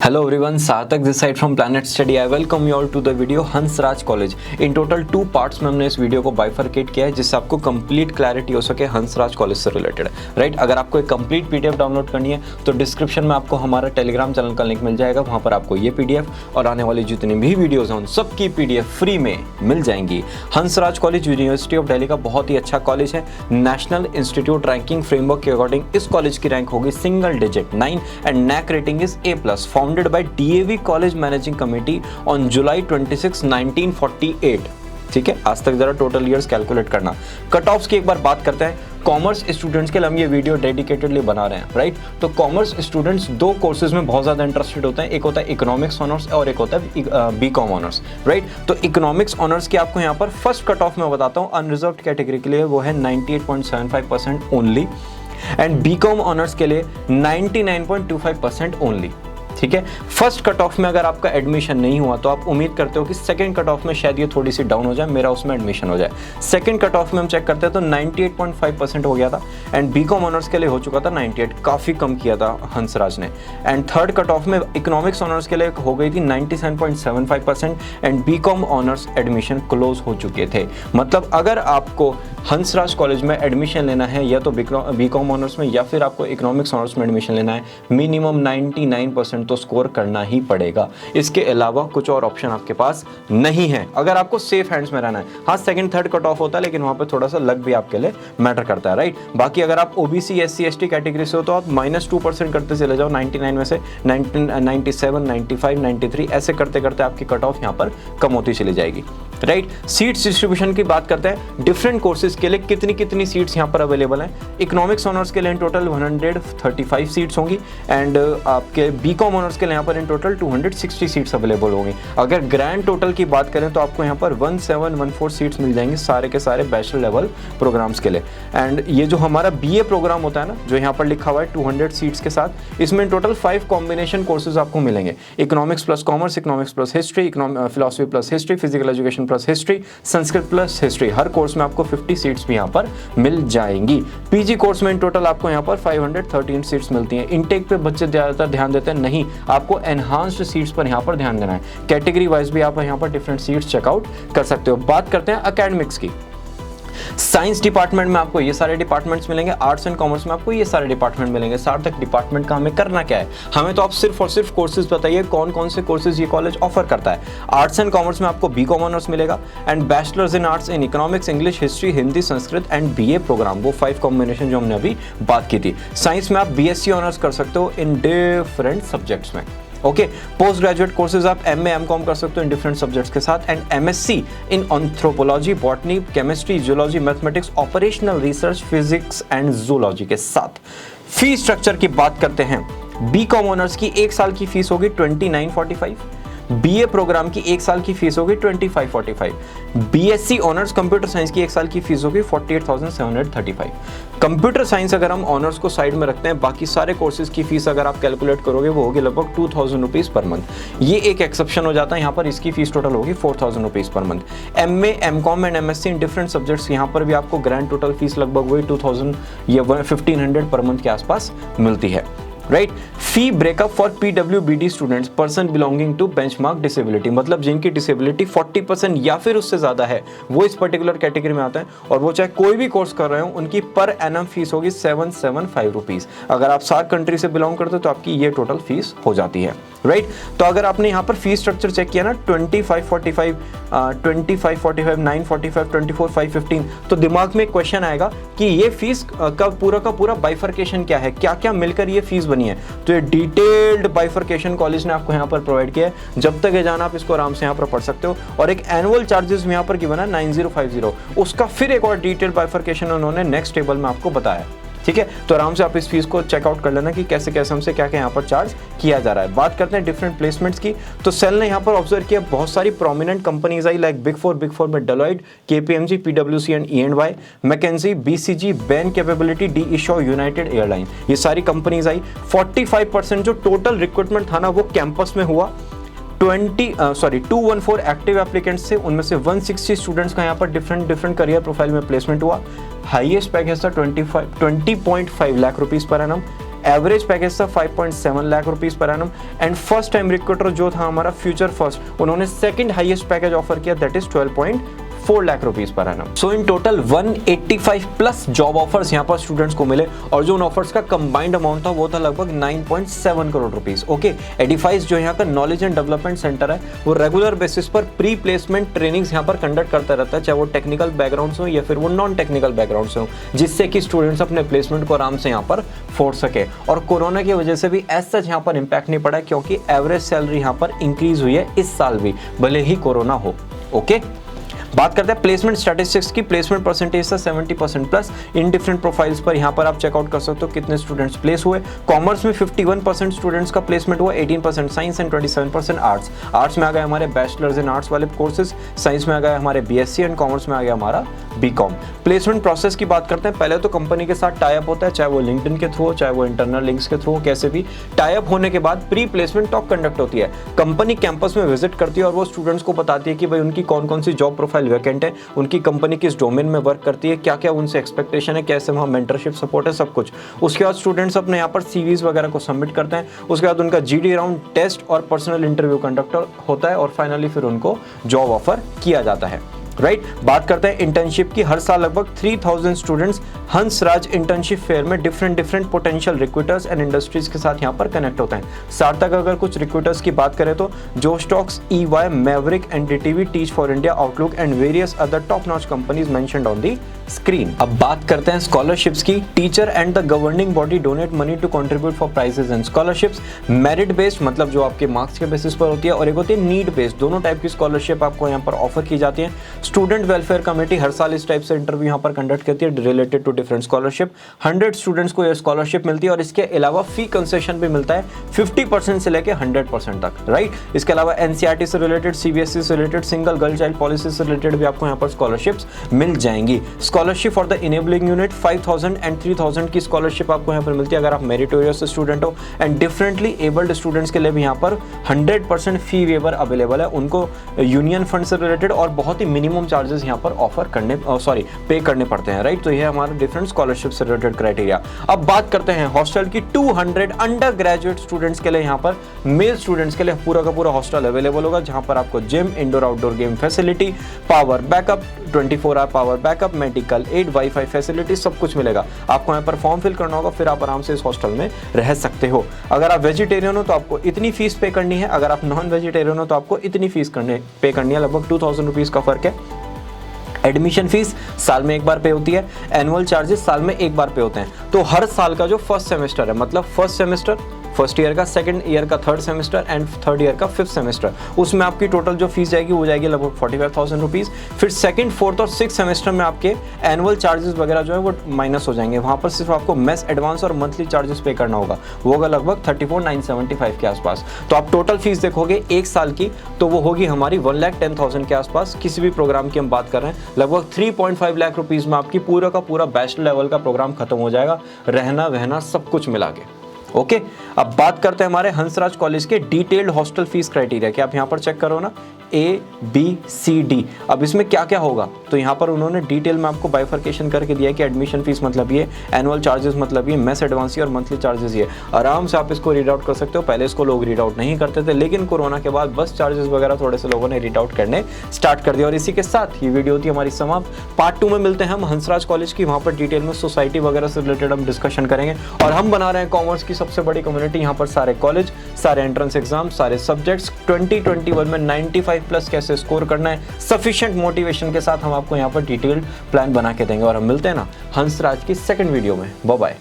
Hello everyone, सार्थक this side from Planet Study. I welcome you all to the video Hansraj college. In total 2 parts में हमने इस video को bifurcate किया है जिससे आपको कंप्लीट क्लैरिटी हो सके हंसराज कॉलेज से रिलेटेड. राइट, अगर आपको एक कंप्लीट पीडीएफ डाउनलोड करनी है तो डिस्क्रिप्शन में आपको हमारा टेलीग्राम चैनल का लिंक मिल जाएगा. वहाँ पर आपको ये पीडीएफ और आने वाली जितनी भी वीडियोज़ हैं उन सबकी पीडीएफ फ्री में मिल जाएंगी. Hansraj College University of Delhi का बहुत ही अच्छा कॉलेज है. नेशनल इंस्टीट्यूट रैंकिंग फ्रेमवर्क के अकॉर्डिंग इस कॉलेज की रैंक होगी single digit 9 and NAAC rating is A+. Founded by DAV College Managing Committee on July 26, 1948. ठीक है, आज तक जरा टोटल ईयर्स कैलकुलेट करना. कट ऑफ्स की एक बार बात करते हैं. कॉमर्स स्टूडेंट्स के लिए हम ये वीडियो डेडिकेटेडली बना रहे हैं. राइट, तो कॉमर्स स्टूडेंट्स 2 कोर्सेज में बहुत ज़्यादा इंटरेस्टेड होते हैं. एक होता है इकोनॉमिक्स ऑनर्स और एक होता है बीकॉम ऑनर्स. राइट, तो इकोनॉमिक्स ऑनर्स की आपको यहाँ पर फर्स्ट कट ऑफ में बताता हूँ. अनरिजर्व्ड कैटेगरी के लिए वो है 98.75% ओनली एंड बीकॉम ऑनर्स के लिए 99.25% ओनली. ठीक है, फर्स्ट कट ऑफ में अगर आपका एडमिशन नहीं हुआ तो आप उम्मीद करते हो कि सेकंड कट ऑफ में शायद ये थोड़ी सी डाउन हो जाए, मेरा उसमें एडमिशन हो जाए. सेकंड कट ऑफ में हम चेक करते हैं तो 98.5% हो गया था एंड बीकॉम ऑनर्स के लिए हो चुका था 98, काफ़ी कम किया था हंसराज ने. एंड थर्ड कट ऑफ में इकोनॉमिक्स ऑनर्स के लिए हो गई थी 97.75% and BCom honours admission close हो चुके थे. मतलब अगर आपको हंसराज कॉलेज में एडमिशन लेना है या तो बीकॉम ऑनर्स में या फिर आपको इकोनॉमिक्स ऑनर्स में एडमिशन लेना है, मिनिमम 99% तो स्कोर करना ही पड़ेगा. इसके अलावा कुछ और ऑप्शन आपके पास नहीं है अगर आपको सेफ हैंड्स में रहना है. हाँ, सेकंड थर्ड कट ऑफ होता है लेकिन वहां पे थोड़ा सा लक भी आपके लिए मैटर करता है. राइट, बाकी अगर आप ओबीसी SC ST कैटेगरी से हो तो आप -2% करते चले जाओ. 99 में से 97, 95, 93 ऐसे करते करते आपकी कट ऑफ यहाँ पर कम होती चली जाएगी. राइट, सीट्स डिस्ट्रीब्यूशन की बात करते हैं. डिफरेंट कोर्सेज के लिए कितनी सीट्स यहाँ पर अवेलेबल हैं. इकोनॉमिक्स ऑनर्स के लिए इन टोटल 135 सीट्स होंगी एंड आपके बीकॉम ऑनर्स के लिए यहाँ पर इन टोटल 260 सीट्स अवेलेबल होंगी. अगर ग्रैंड टोटल की बात करें तो आपको यहाँ पर 1714 सीट्स मिल जाएंगी सारे के सारे बैचलर लेवल प्रोग्राम्स के लिए. एंड ये जो हमारा BA प्रोग्राम होता है ना, जो यहाँ पर लिखा हुआ है 200 सीट्स के साथ, इसमें इन टोटल 5 कॉम्बिनेशन कोर्सेज आपको मिलेंगे. Economics plus commerce, economics plus history, philosophy plus history, physical education plus history, Sanskrit plus history. हर कोर्स में आपको 50 सीट्स भी यहाँ पर मिल जाएंगी. PG कोर्स में इन टोटल आपको यहाँ पर 513 सीट्स मिलती हैं. इनटेक पे बच्चे ज़्यादातर ध्यान देते हैं, नहीं, आपको एनहांस्ड सीट्स पर यहाँ पर ध्यान देना है. कैटेगरी वाइज भी आप यहाँ पर डिफरेंट सीट्स चेकआउट कर सकते हो. बात करते हैं एकेडमिक्स की. साइंस डिपार्टमेंट में आपको ये सारे डिपार्टमेंट्स मिलेंगे. आर्ट्स एंड कॉमर्स में आपको ये सारे डिपार्टमेंट मिलेंगे. सार्थक डिपार्टमेंट का हमें करना क्या है, हमें तो आप सिर्फ और सिर्फ कोर्सेज बताइए कौन कौन से कोर्सेज ये कॉलेज ऑफर करता है. आर्ट्स एंड कॉमर्स में आपको बीकॉम ऑनर्स मिलेगा and bachelors in arts in economics, English, history, Hindi, Sanskrit and BA programme, वो 5 कॉम्बिनेशन जो हमने अभी बात की थी. साइंस में आप BSc ऑनर्स कर सकते हो इन डिफरेंट सब्जेक्ट्स में. ओके, पोस्ट ग्रेजुएट कोर्सेज आप MA MCOM कर सकते हो इन डिफरेंट सब्जेक्ट्स के साथ and MSc in anthropology, botany, chemistry, geology, mathematics, operational research, physics and zoology के साथ. फीस स्ट्रक्चर की बात करते हैं. बीकॉम ऑनर्स की 1 साल की फीस होगी 2945. BA प्रोग्राम की 1 साल की फीस होगी 2545. BSc ऑनर्स कंप्यूटर साइंस की 1 साल की फीस होगी 48,735. कंप्यूटर साइंस अगर हम ऑनर्स को साइड में रखते हैं, बाकी सारे कोर्सेज की फीस अगर आप कैलकुलेट करोगे वो होगी लगभग 2000 रुपीज़ पर मंथ. ये एक एक्सेप्शन हो जाता है, यहाँ पर इसकी फीस टोटल होगी 4000 rupees per month. MA MCOM and MSc in different subjects, यहाँ पर भी आपको ग्रैंड टोटल फीस लगभग वही 2000 या 1500 पर मंथ के आसपास मिलती है. Right, fee breakup for PWBD students, person belonging to benchmark disability, मतलब जिनकी डिसेबिलिटी 40% या फिर उससे ज़्यादा है वो इस पर्टिकुलर कैटेगरी में आता है और वो चाहे कोई भी कोर्स कर रहे हो, उनकी पर एनम फीस होगी 775 रुपीज़. अगर आप सार्क कंट्री से बिलोंग करते हो तो आपकी ये टोटल फीस हो जाती है. राइट, तो अगर आपने यहाँ पर फीस स्ट्रक्चर चेक किया ना 2545, 2545, 945, 24, 515, तो दिमाग में एक क्वेश्चन आएगा कि ये फीस का पूरा बाइफर्केशन क्या है, क्या क्या मिलकर ये फीस बनी है. तो ये डिटेल्ड बाइफर्केशन कॉलेज ने आपको यहाँ पर प्रोवाइड किया है. जब तक ये जाना आप इसको आराम से यहाँ पर पढ़ सकते हो. और एक एनुअल चार्जेस यहाँ पर गिवन है 9050, उसका फिर एक और डिटेल्ड बाइफर्केशन उन्होंने नेक्स्ट टेबल में आपको बताया. ठीक है, तो आराम से आप इस फीस को चेकआउट कर लेना कि कैसे कैसे हमसे क्या क्या यहाँ पर चार्ज किया जा रहा है. बात करते हैं डिफरेंट प्लेसमेंट्स की. तो सेल ने यहाँ पर ऑब्जर्व किया बहुत सारी prominent companies I like big four में Deloitte, KPMG, PwC and E&Y, McKinsey, BCG, Bain capability, D E Shaw, United Airline, ये सारी कंपनीज आई. 45% जो टोटल रिक्रूटमेंट था ना वो कैंपस में हुआ. 214 एक्टिव एप्लीकेंट्स थे, उनमें से 160 स्टूडेंट्स का यहाँ पर डिफरेंट करियर प्रोफाइल में प्लेसमेंट हुआ. हाईएस्ट पैकेज था 20.5 lakh rupees per annum average package था 5.7 lakh rupees per annum and first time recruiter जो था हमारा फ्यूचर फर्स्ट, उन्होंने सेकंड हाईएस्ट पैकेज ऑफर किया, that is 12.4 lakh rupees per annum. So in total 185 plus job offers यहाँ पर students को मिले और जो उन ऑफर्स का कंबाइंड अमाउंट था वो था लगभग 9.7 करोड़ रुपीस। ओके, एडिफाइस जो यहाँ का नॉलेज एंड डेवलपमेंट सेंटर है वो रेगुलर बेसिस पर प्री प्लेसमेंट ट्रेनिंग्स यहाँ पर कंडक्ट करता रहता है, चाहे वो टेक्निकल बैकग्राउंड हो या फिर वो नॉन टेक्निकल बैकग्राउंड हो, जिससे कि स्टूडेंट्स अपने प्लेसमेंट को आराम से यहाँ पर फोड़ सके। और कोरोना की वजह से भी एज सच यहाँ पर इंपैक्ट नहीं पड़ा है, क्योंकि एवरेज सैलरी यहाँ पर इंक्रीज हुई है इस साल भी, भले ही कोरोना हो। ओके, बात करते हैं प्लेसमेंट स्टैटिस्टिक्स की। प्लेसमेंट परसेंटेज था 70% प्लस इन डिफरेंट प्रोफाइल्स पर। यहाँ पर आप चेकआउट कर सकते हो कितने स्टूडेंट्स प्लेस हुए। कॉमर्स में 51% स्टूडेंट्स का प्लेसमेंट हुआ, 18% साइंस एंड 27% आर्ट्स। आर्ट्स में आ गए हमारे बैचलर्स इन आर्ट्स वाले कोर्सेज, साइंस में आ गए हमारे बीएससी एंड कॉमर्स में आ गया हमारा बीकॉम। प्लेसमेंट प्रोसेस की बात करते हैं, पहले तो कंपनी के साथ टाई अप होता है, चाहे वो लिंक्डइन के थ्रू हो, चाहे वो इंटरनल लिंक्स के थ्रू हो, कैसे भी टाई अप होने के बाद प्री प्लेसमेंट टॉक कंडक्ट होती है। कंपनी कैंपस में विजिट करती है और वो स्टूडेंट्स को बताती है कि भाई उनकी कौन कौन सी जॉब प्रोफाइल वैकेंट है, उनकी कंपनी किस डोमेन में वर्क करती है, क्या क्या उनसे एक्सपेक्टेशन है, कैसे वहाँ मेंटरशिप सपोर्ट है, सब कुछ। उसके बाद स्टूडेंट्स अपने यहाँ पर सीवीज वगैरह को सबमिट करते हैं। उसके बाद उनका जीडी राउंड, टेस्ट और पर्सनल इंटरव्यू कंडक्ट होता है और फाइनली फिर उनको जॉब ऑफर किया जाता है। राइट, बात करते हैं इंटर्नशिप की। हर साल लगभग 3000 स्टूडेंट्स हंसराज इंटर्नशिप फेयर में different potential recruiters and industries के साथ यहाँ पर कनेक्ट होते हैं। सार्थक अगर कुछ रिक्रूटर्स की बात करें तो Josh Talks, EY, Maverick, NDTV, Teach for India, Outlook and various other top notch companies mentioned on the screen. अब बात करते हैं स्कॉलरशिप्स की। Teacher and the governing body donate money to contribute for prizes and scholarships. Merit based मतलब जो आपके marks के basis पर होती है, और एक होती है नीड बेस्ड। दोनों टाइप की स्कॉलरशिप आपको यहाँ पर ऑफर की जाती है। स्टूडेंट वेलफेयर कमेटी हर साल इस टाइप से इंटरव्यू यहाँ पर कंडक्ट करती है related to different scholarship. 100 students को यह स्कॉलरशिप मिलती है और इसके अलावा फी कंसेशन भी मिलता है 50% से लेकर 100% तक। राइट, इसके अलावा NCERT से रिलेटेड, CBSE से related, single girl child policy से रिलेटेड भी आपको यहाँ पर स्कॉलरशिप्स मिल जाएंगी। Scholarship for the enabling unit 5000 and 3000 की स्कॉलरशिप आपको यहाँ पर मिलती है अगर आप मेरिटोरियस स्टूडेंट हो। एंड डिफरेंटली एबल्ड स्टूडेंट्स के लिए भी यहाँ पर 100% फी वेवर अवेलेबल है, उनको यूनियन फंड से रिलेटेड और बहुत ही मिनिमम चार्जेस यहाँ पर ऑफर करने पे करने पड़ते हैं। राइट, तो ये हमारा डिफरेंट स्कॉलरशिप से रिलेटेड क्राइटेरिया। अब बात करते हैं हॉस्टल की। 200 अंडर ग्रेजुएट स्टूडेंट्स के लिए यहाँ पर मेल स्टूडेंट्स के लिए पूरा का पूरा हॉस्टल अवेलेबल होगा, जहां पर आपको gym, indoor outdoor game facility, power backup, 24 hour power backup, medical aid, wifi facility, सब कुछ मिलेगा। आपको यहाँ पर फॉर्म फिल करना होगा, फिर आप आराम से इस हॉस्टल में रह सकते हो। अगर आप वेजिटेरियन हो तो आपको इतनी फीस पे करनी है, अगर आप नॉन वेजिटेरियन हो तो आपको इतनी फीस पे करनी है। लगभग 2000 रुपीज़ का फर्क है। एडमिशन फीस साल में एक बार पे होती है, एनुअल चार्जेस साल में एक बार पे होते हैं। तो हर साल का जो फर्स्ट सेमेस्टर है, मतलब फर्स्ट सेमेस्टर फर्स्ट ईयर का, सेकंड ईयर का third semester and third year का फिफ्थ सेमेस्टर, उसमें आपकी टोटल जो फीस जाएगी वो जाएगी लगभग 45,000 रुपीज़। फिर सेकंड, फोर्थ और सिक्स सेमेस्टर में आपके एनुअल चार्जेस वगैरह जो है वो माइनस हो जाएंगे। वहाँ पर सिर्फ आपको मेस एडवांस और मंथली चार्जेस पे करना होगा, वो होगा लगभग 34,975 के आसपास। तो आप टोटल फीस देखोगे एक साल की तो वो होगी हमारी 1,10,000 के आसपास। किसी भी प्रोग्राम की हम बात कर रहे हैं, लगभग 3.5 लाख रुपीज़ में आपकी पूरा का पूरा बैचलर लेवल का प्रोग्राम खत्म हो जाएगा, रहना वहना सब कुछ मिला के। ओके, अब बात करते हैं हमारे हंसराज कॉलेज के डिटेल्ड हॉस्टल फीस क्राइटेरिया के। आप यहाँ पर चेक करो ना, ABCD। अब इसमें क्या क्या होगा तो यहाँ पर उन्होंने डिटेल में आपको बाइफर्केशन करके दिया है कि एडमिशन फीस मतलब ये, एनुअल चार्जेस मतलब ये, मेस एडवांस ये और मंथली चार्जेस ये। आराम से आप इसको रीड आउट कर सकते हो। पहले इसको लोग रीड आउट नहीं करते थे, लेकिन कोरोना के बाद बस चार्जेस वगैरह थोड़े से लोगों ने रीड आउट करने स्टार्ट कर दिया। और इसी के साथ ये वीडियो होती है हमारी समाप्त। पार्ट 2 में मिलते हैं हम हंसराज कॉलेज की, वहाँ पर डिटेल में सोसाइटी वगैरह से रिलेटेड हम डिस्कशन करेंगे। और हम बना रहे हैं कॉमर्स की सबसे बड़ी कम्युनिटी। यहाँ पर सारे कॉलेज, सारे एंट्रेंस एग्जाम, सारे सब्जेक्ट्स 2021 में 95+ कैसे स्कोर करना है, सफिशिएंट मोटिवेशन के साथ हम आपको यहाँ पर डिटेल्ड प्लान बना के देंगे। और हम मिलते हैं ना हंसराज की सेकंड वीडियो में। Bye bye.